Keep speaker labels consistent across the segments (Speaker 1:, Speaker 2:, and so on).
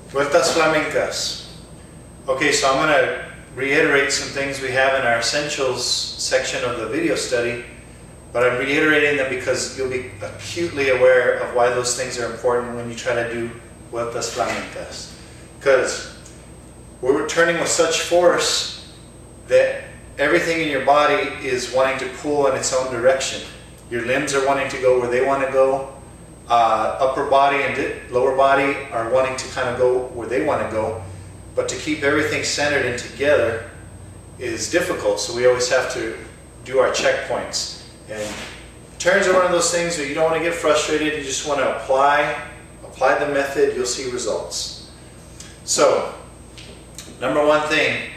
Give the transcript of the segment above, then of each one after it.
Speaker 1: Vueltas Flamencas. Okay, so I'm going to reiterate some things we have in our essentials section of the video study, but I'm reiterating them because you'll be acutely aware of why those things are important when you try to do Vueltas Flamencas. Because we're turning with such force that everything in your body is wanting to pull in its own direction. Your limbs are wanting to go where they want to go. Upper body and lower body are wanting to kind of go where they want to go. But to keep everything centered and together is difficult, so we always have to do our checkpoints. And turns are one of those things where you don't want to get frustrated, you just want to apply the method, you'll see results. So, number one thing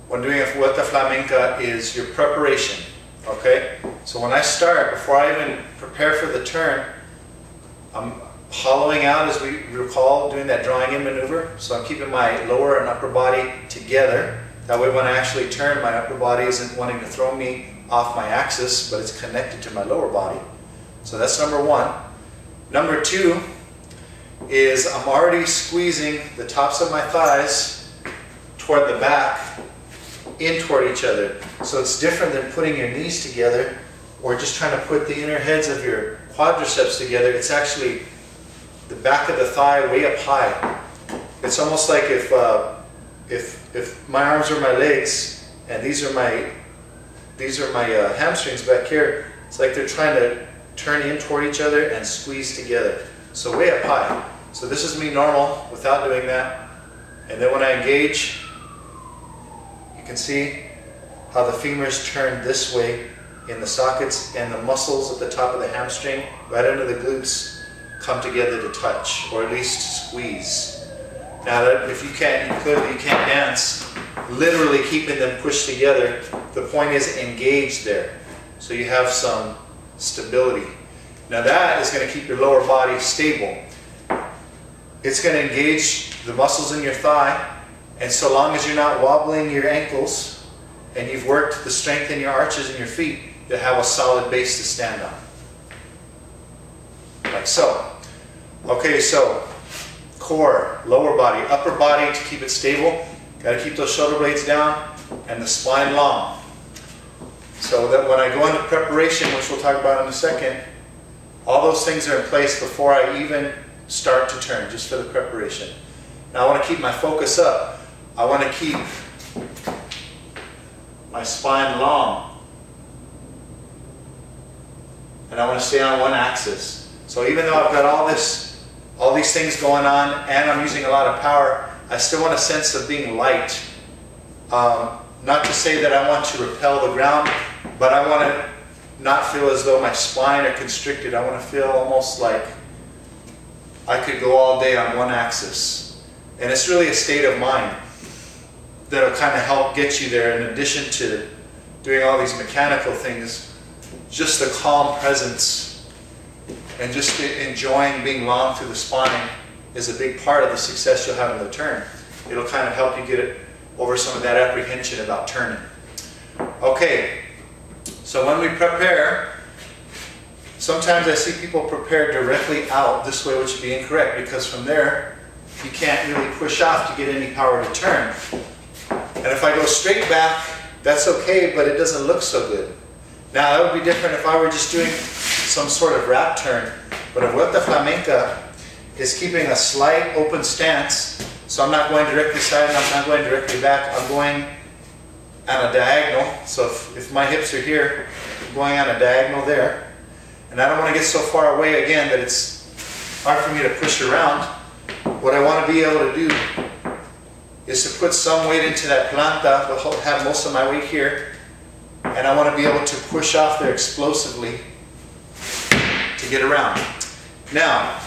Speaker 1: when doing a Vuelta Flamenca is your preparation. Okay? So when I start, before I even prepare for the turn, I'm hollowing out, as we recall, doing that drawing in maneuver. So I'm keeping my lower and upper body together. That way when I actually turn, my upper body isn't wanting to throw me off my axis, but it's connected to my lower body. So that's number one. Number two is I'm already squeezing the tops of my thighs toward the back, in toward each other. So it's different than putting your knees together or just trying to put the inner heads of your quadriceps together. It's actually the back of the thigh way up high. It's almost like if my arms are my legs and these are my hamstrings back here. It's like they're trying to turn in toward each other and squeeze together. So way up high. So this is me normal without doing that. And then when I engage, you can see how the femurs turn this way in the sockets, and the muscles at the top of the hamstring, right under the glutes, come together to touch, or at least squeeze. Now, if you can't, you can't dance, literally keeping them pushed together. The point is engage there, so you have some stability. Now that is going to keep your lower body stable. It's going to engage the muscles in your thigh, and so long as you're not wobbling your ankles, and you've worked the strength in your arches and your feet, you'll have a solid base to stand on. Like so. Okay, so core, lower body, upper body to keep it stable. Got to keep those shoulder blades down and the spine long. So that when I go into preparation, which we'll talk about in a second, all those things are in place before I even start to turn, just for the preparation. Now I want to keep my focus up. I want to keep my spine long. And I want to stay on one axis. So even though I've got all these things going on and I'm using a lot of power, I still want a sense of being light. Not to say that I want to repel the ground, but I want to not feel as though my spine are constricted. I want to feel almost like I could go all day on one axis. And it's really a state of mind that'll kind of help get you there, in addition to doing all these mechanical things. Just the calm presence and just enjoying being long through the spine is a big part of the success you'll have in the turn. It'll kind of help you get it over some of that apprehension about turning. Okay, so when we prepare, sometimes I see people prepare directly out this way, which would be incorrect, because from there you can't really push off to get any power to turn. And if I go straight back, that's okay, but it doesn't look so good. Now that would be different if I were just doing some sort of wrap turn, but a Vuelta Flamenca is keeping a slight open stance, so I'm not going directly side and I'm not going directly back, I'm going on a diagonal. So if my hips are here, I'm going on a diagonal there, and I don't want to get so far away again that it's hard for me to push around. What I want to be able to do is to put some weight into that planta, but have most of my weight here, and I want to be able to push off there explosively to get around. Now,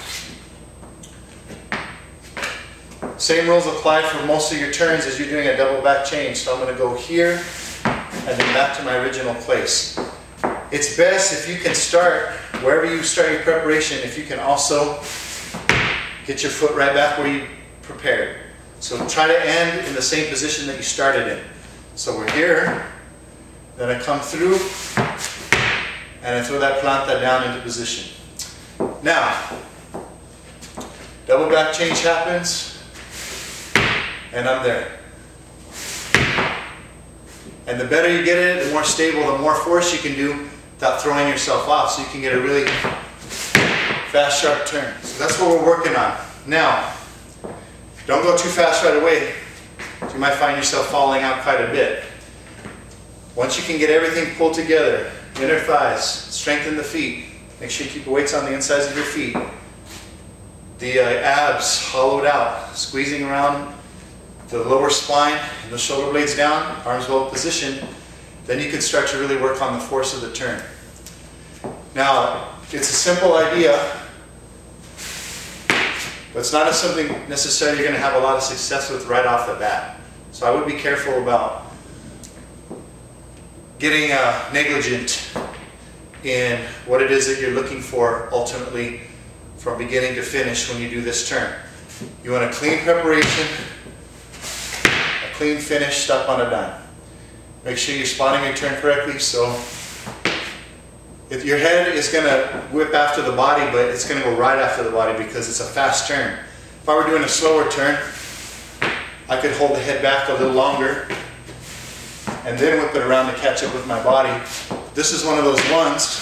Speaker 1: same rules apply for most of your turns as you're doing a double back change. So I'm going to go here and then back to my original place. It's best if you can start, wherever you start your preparation, if you can also get your foot right back where you prepared. So try to end in the same position that you started in. So we're here, then I come through, and I throw that planta down into position. Now, double back change happens, and I'm there. And the better you get it, the more stable, the more force you can do without throwing yourself off, so you can get a really fast, sharp turn. So that's what we're working on. Now, don't go too fast right away. You might find yourself falling out quite a bit. Once you can get everything pulled together, inner thighs, strengthen the feet, make sure you keep the weights on the insides of your feet, the abs hollowed out, squeezing around the lower spine and the shoulder blades down, arms well positioned, then you can start to really work on the force of the turn. Now, it's a simple idea, but it's not something necessarily you're going to have a lot of success with right off the bat. So I would be careful about getting negligent in what it is that you're looking for ultimately from beginning to finish when you do this turn. You want a clean preparation, a clean finish, stop on a dime. Make sure you're spotting your turn correctly, so if your head is going to whip after the body, but it's going to go right after the body because it's a fast turn. If I were doing a slower turn, I could hold the head back a little longer and then whip it around to catch up with my body. This is one of those ones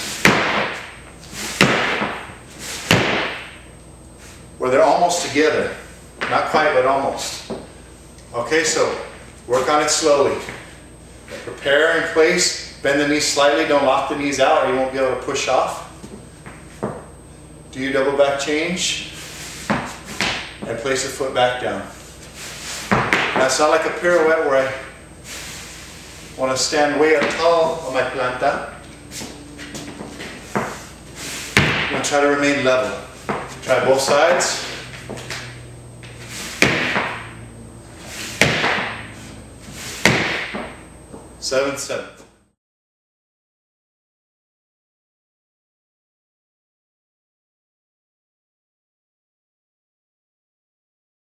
Speaker 1: where they're almost together. Not quite, but almost. Okay, so work on it slowly. Prepare in place, bend the knees slightly, don't lock the knees out or you won't be able to push off. Do your double back change and place the foot back down. Now it's not like a pirouette where I want to stand way up tall on my planta. I'm going to try to remain level. Try both sides. Seventh.